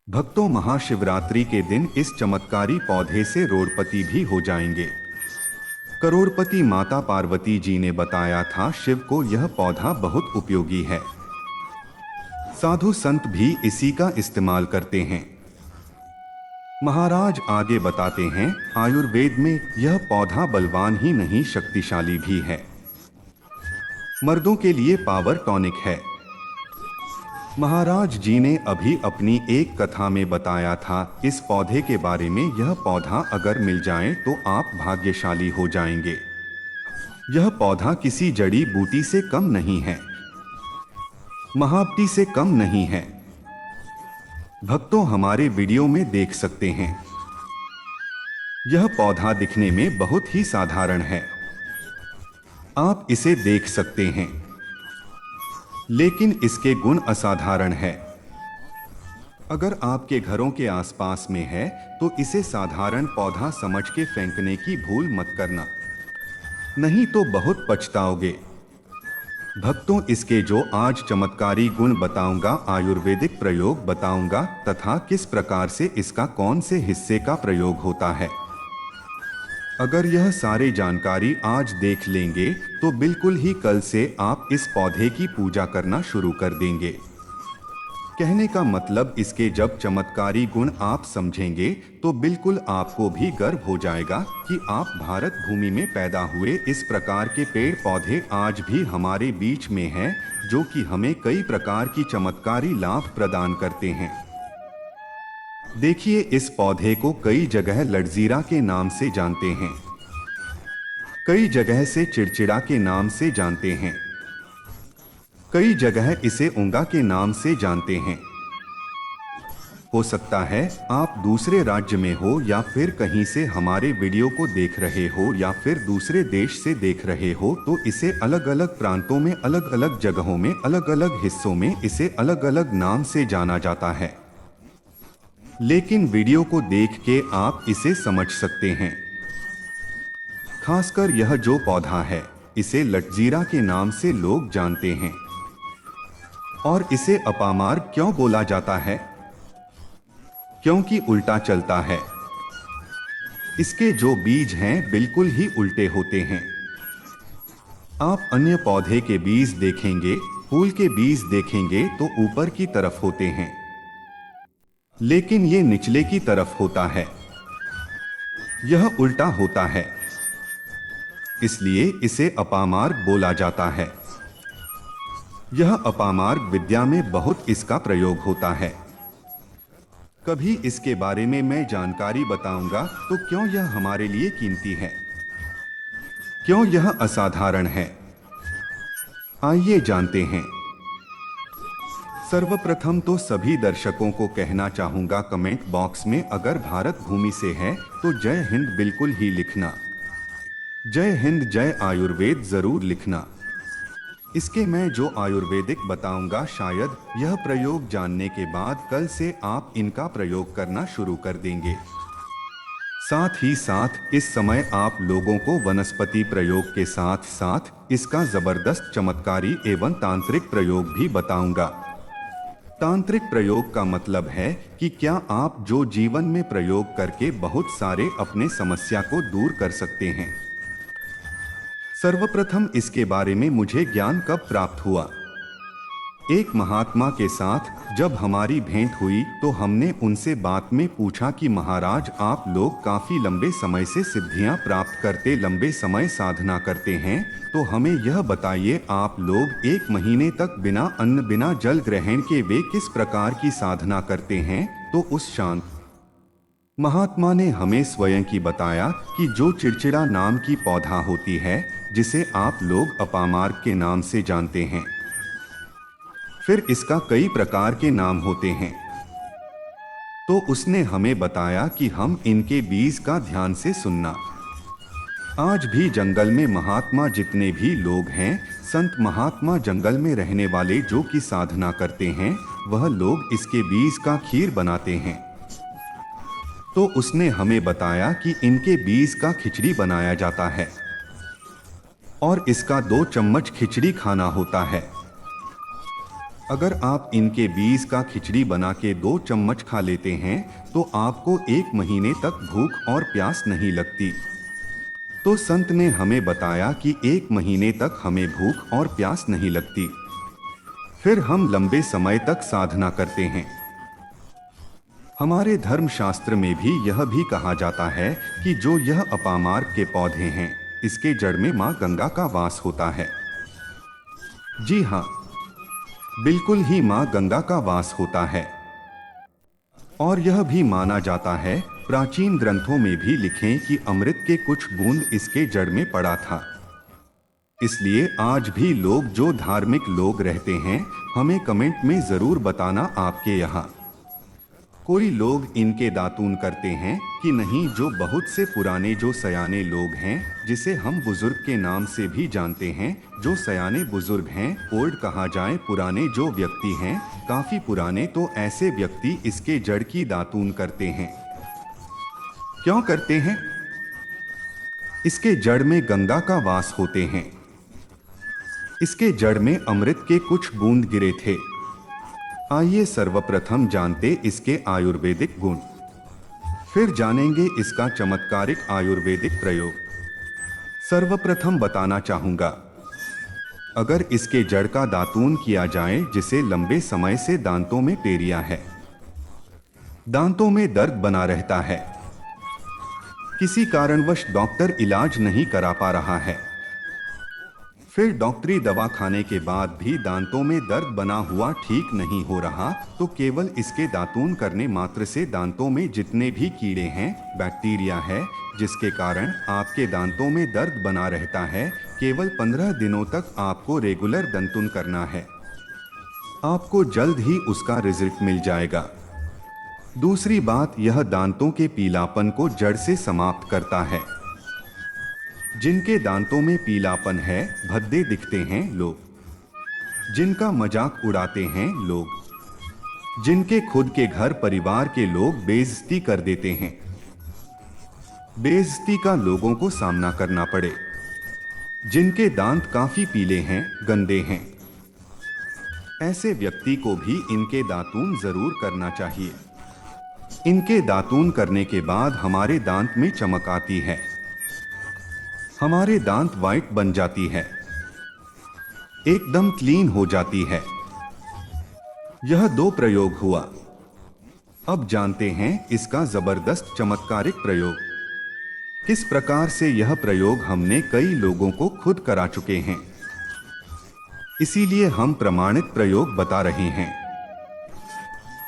भक्तों, महाशिवरात्रि के दिन इस चमत्कारी पौधे से रोड़पति भी हो जाएंगे। करोड़पति माता पार्वती जी ने बताया था शिव को यह पौधा बहुत उपयोगी है। साधु संत भी इसी का इस्तेमाल करते हैं। महाराज आगे बताते हैं, आयुर्वेद में यह पौधा बलवान ही नहीं शक्तिशाली भी है। मर्दों के लिए पावर टॉनिक है। महाराज जी ने अभी अपनी एक कथा में बताया था इस पौधे के बारे में। यह पौधा अगर मिल जाए तो आप भाग्यशाली हो जाएंगे। यह पौधा किसी जड़ी बूटी से कम नहीं है, महावटी से कम नहीं है। भक्तों, हमारे वीडियो में देख सकते हैं यह पौधा दिखने में बहुत ही साधारण है। आप इसे देख सकते हैं, लेकिन इसके गुण असाधारण है। अगर आपके घरों के आसपास में है तो इसे साधारण पौधा समझ के फेंकने की भूल मत करना, नहीं तो बहुत पछताओगे। भक्तों, इसके जो आज चमत्कारी गुण बताऊंगा, आयुर्वेदिक प्रयोग बताऊंगा तथा किस प्रकार से इसका कौन से हिस्से का प्रयोग होता है। अगर यह सारे जानकारी आज देख लेंगे तो बिल्कुल ही कल से आप इस पौधे की पूजा करना शुरू कर देंगे। कहने का मतलब, इसके जब चमत्कारी गुण आप समझेंगे तो बिल्कुल आपको भी गर्व हो जाएगा कि आप भारत भूमि में पैदा हुए। इस प्रकार के पेड़ पौधे आज भी हमारे बीच में हैं, जो कि हमें कई प्रकार की चमत्कारी लाभ प्रदान करते हैं। देखिए, इस पौधे को कई जगह लड़जीरा के नाम से जानते हैं, कई जगह से चिड़चिड़ा के नाम से जानते हैं, कई जगह इसे उंगा के नाम से जानते हैं। हो सकता है आप दूसरे राज्य में हो या फिर कहीं से हमारे वीडियो को देख रहे हो या फिर दूसरे देश से देख रहे हो, तो इसे अलग अलग प्रांतों में, अलग अलग जगहों में, अलग अलग हिस्सों में इसे अलग अलग नाम से जाना जाता है। लेकिन वीडियो को देख के आप इसे समझ सकते हैं। खासकर यह जो पौधा है, इसे लटजीरा के नाम से लोग जानते हैं। और इसे अपामार्ग क्यों बोला जाता है? क्योंकि उल्टा चलता है। इसके जो बीज हैं बिल्कुल ही उल्टे होते हैं। आप अन्य पौधे के बीज देखेंगे, फूल के बीज देखेंगे तो ऊपर की तरफ होते हैं, लेकिन ये निचले की तरफ होता है। यह उल्टा होता है, इसलिए इसे अपामार्ग बोला जाता है। यह अपामार्ग विद्या में बहुत इसका प्रयोग होता है। कभी इसके बारे में मैं जानकारी बताऊंगा तो क्यों यह हमारे लिए कीमती है, क्यों यह असाधारण है, आइए जानते हैं। सर्वप्रथम तो सभी दर्शकों को कहना चाहूंगा, कमेंट बॉक्स में अगर भारत भूमि से है तो जय हिंद बिल्कुल ही लिखना। जय हिंद, जय आयुर्वेद जरूर लिखना। इसके मैं जो आयुर्वेदिक बताऊंगा, शायद यह प्रयोग जानने के बाद कल से आप इनका प्रयोग करना शुरू कर देंगे। साथ ही साथ इस समय आप लोगों को वनस्पति प्रयोग के साथ साथ इसका जबरदस्त चमत्कारी एवं तांत्रिक प्रयोग भी बताऊंगा। तांत्रिक प्रयोग का मतलब है कि क्या आप जो जीवन में प्रयोग करके बहुत सारे अपने समस्या को दूर कर सकते हैं। सर्वप्रथम इसके बारे में मुझे ज्ञान कब प्राप्त हुआ? एक महात्मा के साथ जब हमारी भेंट हुई तो हमने उनसे बात में पूछा कि महाराज, आप लोग काफी लंबे समय से सिद्धियां प्राप्त करते, लंबे समय साधना करते हैं, तो हमें यह बताइए, आप लोग 1 महीने तक बिना अन्न बिना जल ग्रहण के वे किस प्रकार की साधना करते हैं? तो उस शांत महात्मा ने हमें स्वयं की बताया कि जो चिड़चिड़ा नाम की पौधा होती है, जिसे आप लोग अपामार्ग के नाम से जानते हैं, फिर इसका कई प्रकार के नाम होते हैं। तो उसने हमें बताया कि हम इनके बीज का ध्यान से सुनना। आज भी जंगल में महात्मा जितने भी लोग हैं, संत महात्मा जंगल में रहने वाले जो कि साधना करते हैं, वह लोग इसके बीज का खीर बनाते हैं। तो उसने हमें बताया कि इनके बीज का खिचड़ी बनाया जाता है और इसका 2 चम्मच खिचड़ी खाना होता है। अगर आप इनके बीज का खिचड़ी बना के 2 चम्मच खा लेते हैं तो आपको 1 महीने तक भूख और प्यास नहीं लगती। तो संत ने हमें बताया कि 1 महीने तक हमें भूख और प्यास नहीं लगती। फिर हम लंबे समय तक साधना करते हैं। हमारे धर्मशास्त्र में भी यह भी कहा जाता है कि जो यह अपामार्ग के पौधे हैं, इसके जड़ में माँ गंगा का वास होता है। जी हाँ, बिल्कुल ही माँ गंगा का वास होता है। और यह भी माना जाता है, प्राचीन ग्रंथों में भी लिखें कि अमृत के कुछ बूंद इसके जड़ में पड़ा था। इसलिए आज भी लोग जो धार्मिक लोग रहते हैं, हमें कमेंट में जरूर बताना आपके यहाँ कोई लोग इनके दातून करते हैं कि नहीं। जो बहुत से पुराने जो सयाने लोग हैं, जिसे हम बुजुर्ग के नाम से भी जानते हैं, जो सयाने बुजुर्ग हैं, ओल्ड कहा जाए, पुराने जो व्यक्ति हैं, काफी पुराने, तो ऐसे व्यक्ति इसके जड़ की दातून करते हैं। क्यों करते हैं? इसके जड़ में गंगा का वास होते हैं। इसके जड़ में अमृत के कुछ बूंद गिरे थे। आइए सर्वप्रथम जानते इसके आयुर्वेदिक गुण, फिर जानेंगे इसका चमत्कारिक आयुर्वेदिक प्रयोग। सर्वप्रथम बताना चाहूंगा, अगर इसके जड़ का दातून किया जाए, जिसे लंबे समय से दांतों में पेरिया है, दांतों में दर्द बना रहता है, किसी कारणवश डॉक्टर इलाज नहीं करा पा रहा है, फिर डॉक्टरी दवा खाने के बाद भी दांतों में दर्द बना हुआ ठीक नहीं हो रहा, तो केवल इसके दातून करने मात्र से दांतों में जितने भी कीड़े हैं, बैक्टीरिया है, जिसके कारण आपके दांतों में दर्द बना रहता है, केवल 15 दिनों तक आपको रेगुलर दंतुन करना है। आपको जल्द ही उसका रिजल्ट मिल जाएगा। दूसरी बात, यह दांतों के पीलापन को जड़ से समाप्त करता है। जिनके दांतों में पीलापन है, भद्दे दिखते हैं लोग, जिनका मजाक उड़ाते हैं लोग, जिनके खुद के घर परिवार के लोग बेइज्जती कर देते हैं, बेइज्जती का लोगों को सामना करना पड़े, जिनके दांत काफी पीले हैं, गंदे हैं, ऐसे व्यक्ति को भी इनके दातून जरूर करना चाहिए। इनके दातून करने के बाद हमारे दांत में चमक आती है, हमारे दांत वाइट बन जाती है, एकदम क्लीन हो जाती है। यह 2 प्रयोग हुआ। अब जानते हैं इसका जबरदस्त चमत्कारिक प्रयोग। किस प्रकार से यह प्रयोग हमने कई लोगों को खुद करा चुके हैं, इसीलिए हम प्रमाणित प्रयोग बता रहे हैं।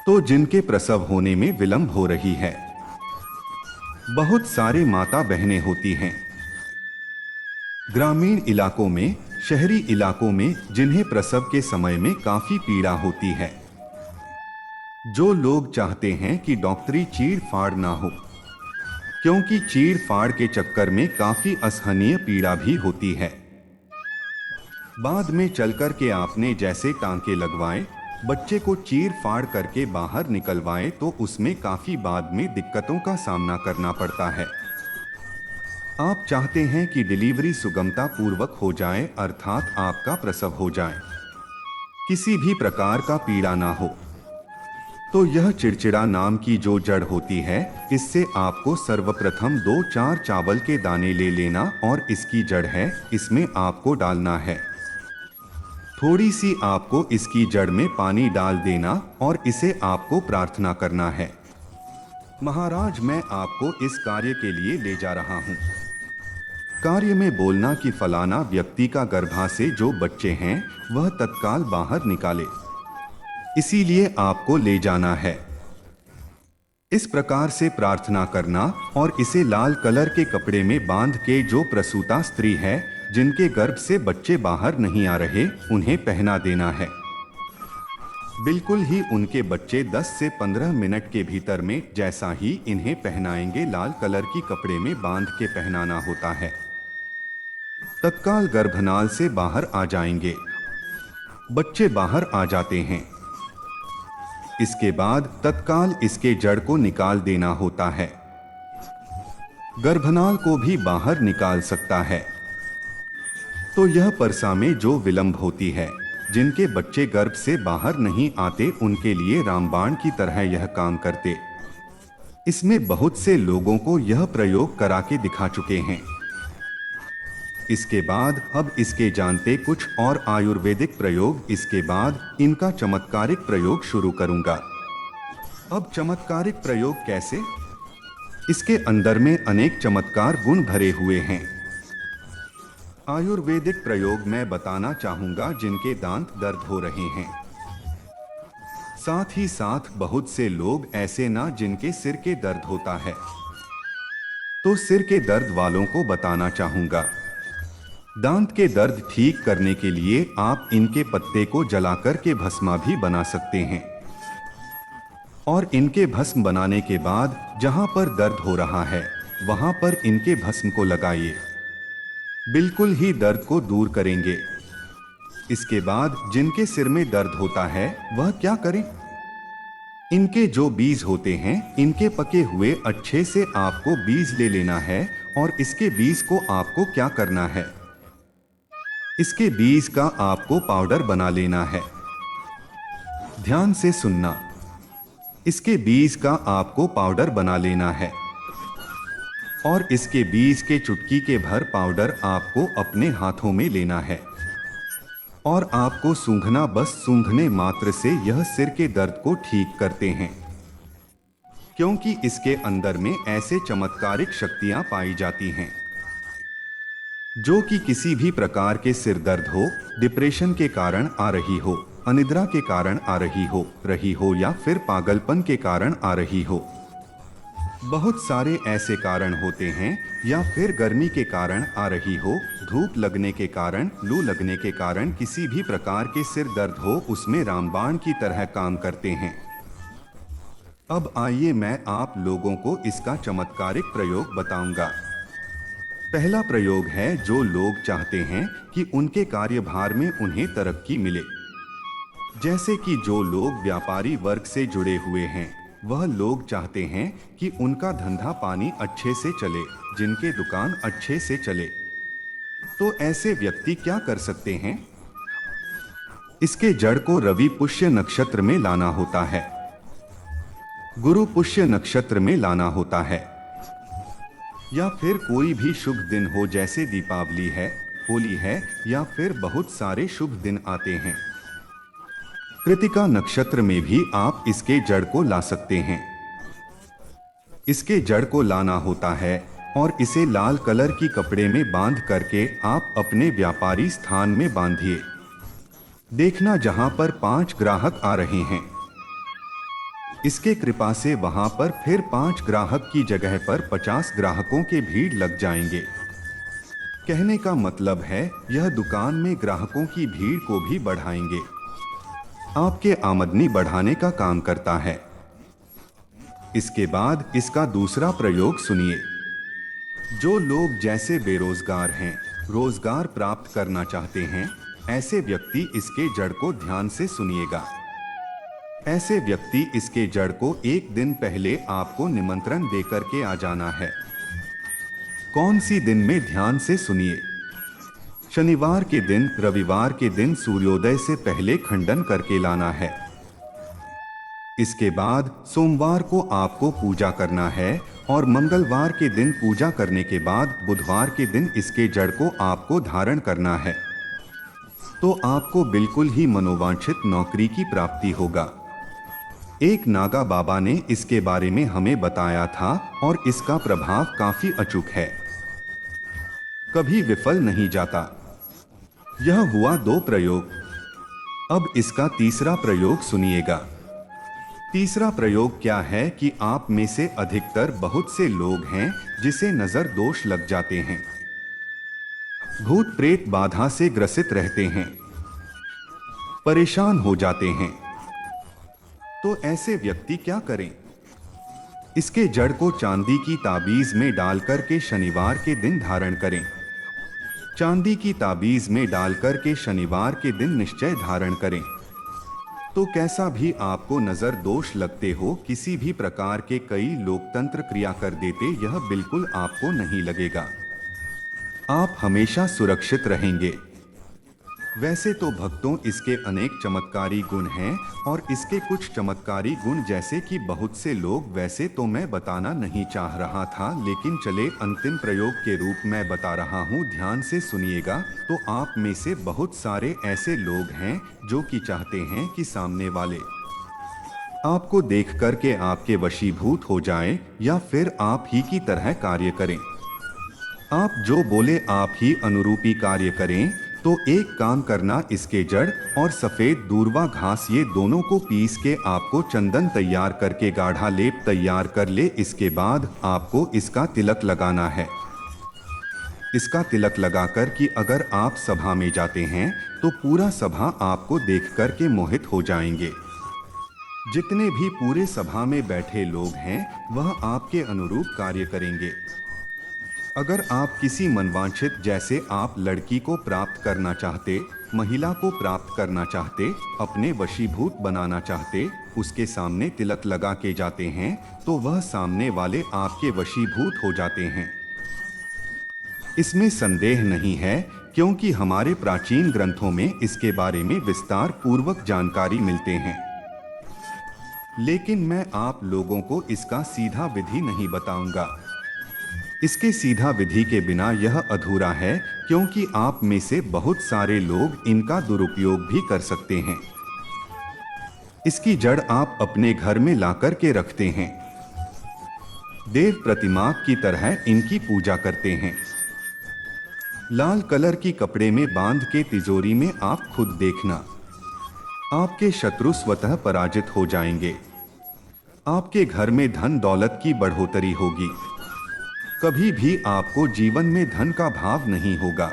तो जिनके प्रसव होने में विलंब हो रही है, बहुत सारी माता बहनें होती हैं, ग्रामीण इलाकों में, शहरी इलाकों में, जिन्हें प्रसव के समय में काफी पीड़ा होती है, जो लोग चाहते हैं कि डॉक्टरी चीड़ फाड़ ना हो, क्योंकि चीड़ फाड़ के चक्कर में काफी असहनीय पीड़ा भी होती है। बाद में चलकर के आपने जैसे टांके लगवाए, बच्चे को चीर फाड़ करके बाहर निकलवाए, तो उसमें काफी बाद में दिक्कतों का सामना करना पड़ता है। आप चाहते हैं कि डिलीवरी सुगमता पूर्वक हो जाए, अर्थात आपका प्रसव हो जाए, किसी भी प्रकार का पीड़ा ना हो। तो यह चिड़चिड़ा नाम की जो जड़ होती है, इससे आपको सर्वप्रथम 2-4 चावल के दाने ले लेना, और इसकी जड़ है, इसमें आपको डालना है। थोड़ी सी आपको इसकी जड़ में पानी डाल देना, और इसे आपको प्रार्थना करना है, महाराज मैं आपको इस कार्य के लिए ले जा रहा हूँ। कार्य में बोलना कि फलाना व्यक्ति का गर्भाशय जो बच्चे हैं वह तत्काल बाहर निकाले, इसीलिए आपको ले जाना है। इस प्रकार से प्रार्थना करना, और इसे लाल कलर के कपड़े में बांध के जो प्रसूता स्त्री है, जिनके गर्भ से बच्चे बाहर नहीं आ रहे, उन्हें पहना देना है। बिल्कुल ही उनके बच्चे 10 से 15 मिनट के भीतर में जैसा ही इन्हें पहनाएंगे, लाल कलर की कपड़े में बांध के पहनाना होता है, तत्काल गर्भनाल से बाहर आ जाएंगे, बच्चे बाहर आ जाते हैं। इसके बाद तत्काल इसके जड़ को निकाल देना होता है, गर्भनाल को भी बाहर निकाल सकता है। तो यह परसा में जो विलंब होती है, जिनके बच्चे गर्भ से बाहर नहीं आते उनके लिए रामबाण की तरह यह काम करते। इसमें बहुत से लोगों को यह प्रयोग करा के दिखा चुके हैं। इसके बाद अब इसके जानते कुछ और आयुर्वेदिक प्रयोग। इसके बाद इनका चमत्कारिक प्रयोग शुरू करूंगा। अब चमत्कारिक प्रयोग कैसे? इसके अंदर में अनेक चमत्कार गुण भरे हुए हैं। आयुर्वेदिक प्रयोग मैं बताना चाहूंगा जिनके दांत दर्द हो रहे हैं। साथ ही साथ बहुत से लोग ऐसे ना जिनके सिर के दर्द होता है, तो सिर के दर्द वालों को बताना चाहूंगा। दांत के दर्द ठीक करने के लिए आप इनके पत्ते को जलाकर के भस्मा भी बना सकते हैं और इनके भस्म बनाने के बाद जहां पर दर्द हो रहा है वहां पर इनके भस्म को लगाइए, बिल्कुल ही दर्द को दूर करेंगे। इसके बाद जिनके सिर में दर्द होता है वह क्या करें? इनके जो बीज होते हैं इनके पके हुए अच्छे से आपको बीज ले लेना है और इसके बीज को आपको क्या करना है, इसके बीज का आपको पाउडर बना लेना है। ध्यान से सुनना, इसके बीज का आपको पाउडर बना लेना है और इसके बीज के चुटकी के भर पाउडर आपको अपने हाथों में लेना है और आपको सूंघना, बस सूंघने मात्र से यह सिर के दर्द को ठीक करते हैं, क्योंकि इसके अंदर में ऐसे चमत्कारिक शक्तियां पाई जाती हैं जो कि किसी भी प्रकार के सिर दर्द हो, डिप्रेशन के कारण आ रही हो, अनिद्रा के कारण आ रही हो या फिर पागलपन के कारण आ रही हो। बहुत सारे ऐसे कारण होते हैं, या फिर गर्मी के कारण आ रही हो, धूप लगने के कारण, लू लगने के कारण, किसी भी प्रकार के सिर दर्द हो, उसमें रामबाण की तरह काम करते हैं। अब आइए मैं आप लोगों को इसका चमत्कारिक प्रयोग बताऊंगा। पहला प्रयोग है, जो लोग चाहते हैं कि उनके कार्यभार में उन्हें तरक्की मिले, जैसे कि जो लोग व्यापारी वर्ग से जुड़े हुए हैं, वह लोग चाहते हैं कि उनका धंधा पानी अच्छे से चले, जिनके दुकान अच्छे से चले, तो ऐसे व्यक्ति क्या कर सकते हैं? इसके जड़ को रवि पुष्य नक्षत्र में लाना होता है, गुरु पुष्य नक्षत्र में लाना होता है, या फिर कोई भी शुभ दिन हो, जैसे दीपावली है, होली है, या फिर बहुत सारे शुभ दिन आते हैं। कृतिका नक्षत्र में भी आप इसके जड़ को ला सकते हैं। इसके जड़ को लाना होता है और इसे लाल कलर की कपड़े में बांध करके आप अपने व्यापारी स्थान में बांधिए। देखना जहां पर 5 ग्राहक आ रहे हैं, इसके कृपा से वहां पर फिर 5 ग्राहक की जगह पर 50 ग्राहकों के भीड़ लग जाएंगे। कहने का मतलब है यह दुकान में ग्राहकों की भीड़ को भी बढ़ाएंगे, आपके आमदनी बढ़ाने का काम करता है। इसके बाद इसका दूसरा प्रयोग सुनिए। जो लोग जैसे बेरोजगार हैं, रोजगार प्राप्त करना चाहते हैं, ऐसे व्यक्ति इसके जड़ को ध्यान से सुनिएगा। ऐसे व्यक्ति इसके जड़ को एक दिन पहले आपको निमंत्रण देकर के आ जाना है। कौन सी दिन में? ध्यान से सुनिए। शनिवार के दिन, रविवार के दिन सूर्योदय से पहले खंडन करके लाना है। इसके बाद सोमवार को आपको पूजा करना है और मंगलवार के दिन पूजा करने के बाद बुधवार के दिन इसके जड़ को आपको धारण करना है, तो आपको बिल्कुल ही मनोवांछित नौकरी की प्राप्ति होगा। एक नागा बाबा ने इसके बारे में हमें बताया था और इसका प्रभाव काफी अचूक है, कभी विफल नहीं जाता। यह हुआ 2 प्रयोग। अब इसका तीसरा प्रयोग सुनिएगा। तीसरा प्रयोग क्या है कि आप में से अधिकतर बहुत से लोग हैं जिसे नजर दोष लग जाते हैं, भूत प्रेत बाधा से ग्रसित रहते हैं, परेशान हो जाते हैं। तो ऐसे व्यक्ति क्या करें? इसके जड़ को चांदी की ताबीज में डालकर के शनिवार के दिन धारण करें। चांदी की ताबीज में डालकर के शनिवार के दिन निश्चय धारण करें। तो कैसा भी आपको नजर दोष लगते हो, किसी भी प्रकार के कई लोग तंत्र क्रिया कर देते, यह बिल्कुल आपको नहीं लगेगा। आप हमेशा सुरक्षित रहेंगे। वैसे तो भक्तों इसके अनेक चमत्कारी गुण हैं और इसके कुछ चमत्कारी गुण जैसे कि बहुत से लोग वैसे तो मैं बताना नहीं चाह रहा था, लेकिन चले अंतिम प्रयोग के रूप में बता रहा हूँ, ध्यान से सुनिएगा। तो आप में से बहुत सारे ऐसे लोग हैं जो कि चाहते हैं कि सामने वाले आपको देख कर के आपके वशीभूत हो जाएं या फिर आप ही की तरह कार्य करें। आप जो बोले आप ही अनुरूपी कार्य करें। तो एक काम करना, इसके जड़ और सफेद दूर्वा घास ये दोनों को पीस के आपको चंदन तैयार करके गाढ़ा लेप तैयार कर ले। इसके बाद आपको इसका तिलक लगाना है। इसका तिलक लगाकर कि अगर आप सभा में जाते हैं तो पूरा सभा आपको देख कर के मोहित हो जाएंगे। जितने भी पूरे सभा में बैठे लोग हैं वह आपके अनुरूप कार्य करेंगे। अगर आप किसी मनवांछित, जैसे आप लड़की को प्राप्त करना चाहते, महिला को प्राप्त करना चाहते, अपने वशीभूत बनाना चाहते, उसके सामने तिलक लगा के जाते हैं तो वह सामने वाले आपके वशीभूत हो जाते हैं। इसमें संदेह नहीं है, क्योंकि हमारे प्राचीन ग्रंथों में इसके बारे में विस्तार पूर्वक जानकारी मिलते हैं। लेकिन मैं आप लोगों को इसका सीधा विधि नहीं बताऊंगा। इसके सीधा विधि के बिना यह अधूरा है, क्योंकि आप में से बहुत सारे लोग इनका दुरुपयोग भी कर सकते हैं। इसकी जड़ आप अपने घर में लाकर के रखते हैं। देव प्रतिमा की तरह इनकी पूजा करते हैं। लाल कलर की कपड़े में बांध के तिजोरी में आप खुद देखना, आपके शत्रु स्वतः पराजित हो जाएंगे। आपके घर में धन दौलत की बढ़ोतरी होगी। कभी भी आपको जीवन में धन का भाव नहीं होगा।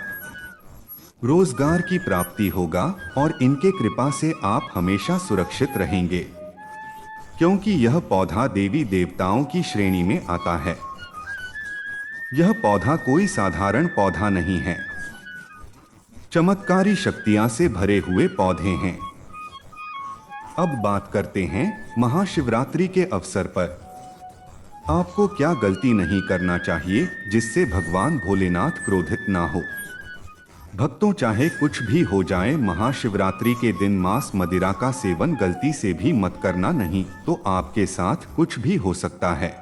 रोजगार की प्राप्ति होगा और इनके कृपा से आप हमेशा सुरक्षित रहेंगे, क्योंकि यह पौधा देवी देवताओं की श्रेणी में आता है। यह पौधा कोई साधारण पौधा नहीं है। चमत्कारी शक्तियां से भरे हुए पौधे हैं। अब बात करते हैं महाशिवरात्रि के अवसर पर आपको क्या गलती नहीं करना चाहिए जिससे भगवान भोलेनाथ क्रोधित ना हो। भक्तों, चाहे कुछ भी हो जाए, महाशिवरात्रि के दिन मांस मदिरा का सेवन गलती से भी मत करना, नहीं तो आपके साथ कुछ भी हो सकता है।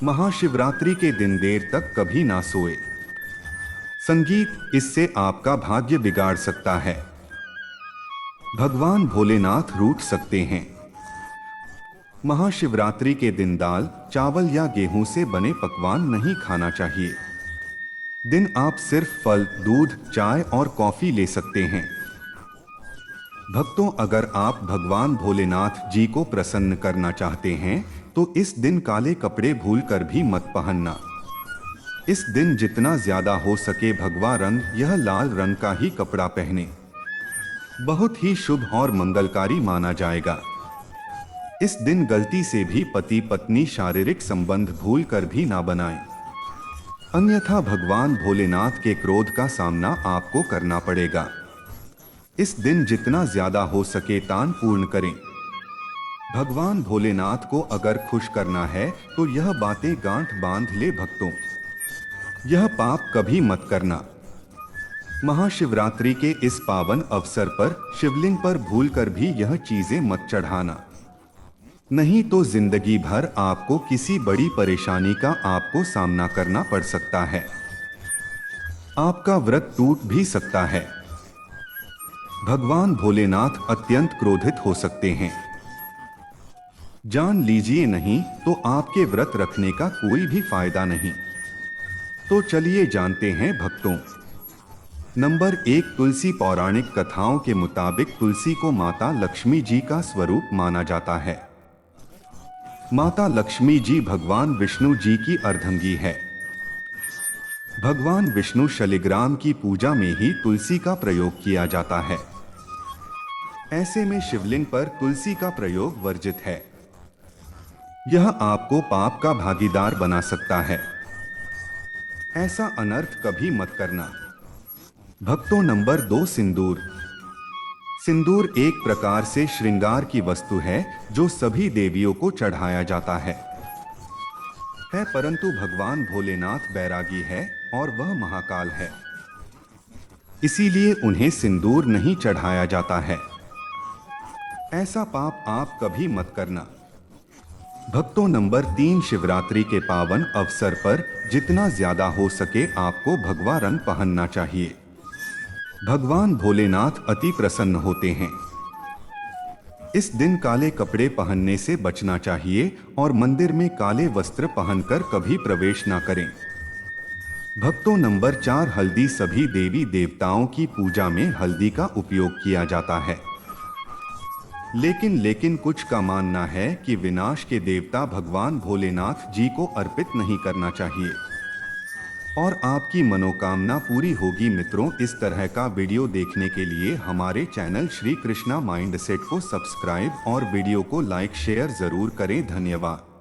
महाशिवरात्रि के दिन देर तक कभी ना सोए। संगीत, इससे आपका भाग्य बिगाड़ सकता है। भगवान भोलेनाथ रूठ सकते हैं। महाशिवरात्रि के दिन दाल, चावल या गेहूं से बने पकवान नहीं खाना चाहिए। दिन आप सिर्फ फल, दूध, चाय और कॉफी ले सकते हैं। भक्तों, अगर आप भगवान भोलेनाथ जी को प्रसन्न करना चाहते हैं तो इस दिन काले कपड़े भूलकर भी मत पहनना। इस दिन जितना ज्यादा हो सके भगवा रंग, यह लाल रंग का ही कपड़ा पहने। बहुत ही शुभ और मंगलकारी माना जाएगा। इस दिन गलती से भी पति पत्नी शारीरिक संबंध भूलकर भी ना बनाएं, अन्यथा भगवान भोलेनाथ के क्रोध का सामना आपको करना पड़ेगा। इस दिन जितना ज्यादा हो सके दान पूर्ण करें। भगवान भोलेनाथ को अगर खुश करना है तो यह बातें गांठ बांध ले भक्तों। यह पाप कभी मत करना। महाशिवरात्रि के इस पावन अवसर पर शिवलिंग पर भूलकर भी यह चीजें मत चढ़ाना, नहीं तो जिंदगी भर आपको किसी बड़ी परेशानी का आपको सामना करना पड़ सकता है। आपका व्रत टूट भी सकता है। भगवान भोलेनाथ अत्यंत क्रोधित हो सकते हैं। जान लीजिए, नहीं तो आपके व्रत रखने का कोई भी फायदा नहीं। तो चलिए जानते हैं भक्तों। नंबर 1, तुलसी। पौराणिक कथाओं के मुताबिक तुलसी को माता लक्ष्मी जी का स्वरूप माना जाता है। माता लक्ष्मी जी भगवान विष्णु जी की अर्धांगी है। भगवान विष्णु शालिग्राम की पूजा में ही तुलसी का प्रयोग किया जाता है। ऐसे में शिवलिंग पर तुलसी का प्रयोग वर्जित है। यह आपको पाप का भागीदार बना सकता है। ऐसा अनर्थ कभी मत करना। भक्तों, नंबर 2, सिंदूर। सिंदूर एक प्रकार से श्रृंगार की वस्तु है जो सभी देवियों को चढ़ाया जाता है, परंतु भगवान भोलेनाथ बैरागी है और वह महाकाल है। इसीलिए उन्हें सिंदूर नहीं चढ़ाया जाता है। ऐसा पाप आप कभी मत करना। भक्तों, नंबर 3, शिवरात्रि के पावन अवसर पर जितना ज्यादा हो सके आपको भगवा रंग पहनना चाहिए। भगवान भोलेनाथ अति प्रसन्न होते हैं। इस दिन काले कपड़े पहनने से बचना चाहिए और मंदिर में काले वस्त्र पहनकर कभी प्रवेश ना करें। भक्तों, नंबर 4, हल्दी। सभी देवी देवताओं की पूजा में हल्दी का उपयोग किया जाता है, लेकिन कुछ का मानना है कि विनाश के देवता भगवान भोलेनाथ जी को अर्पित नहीं करना चाहिए और आपकी मनोकामना पूरी होगी। मित्रों, इस तरह का वीडियो देखने के लिए हमारे चैनल श्री कृष्णा माइंडसेट को सब्सक्राइब और वीडियो को लाइक शेयर जरूर करें। धन्यवाद।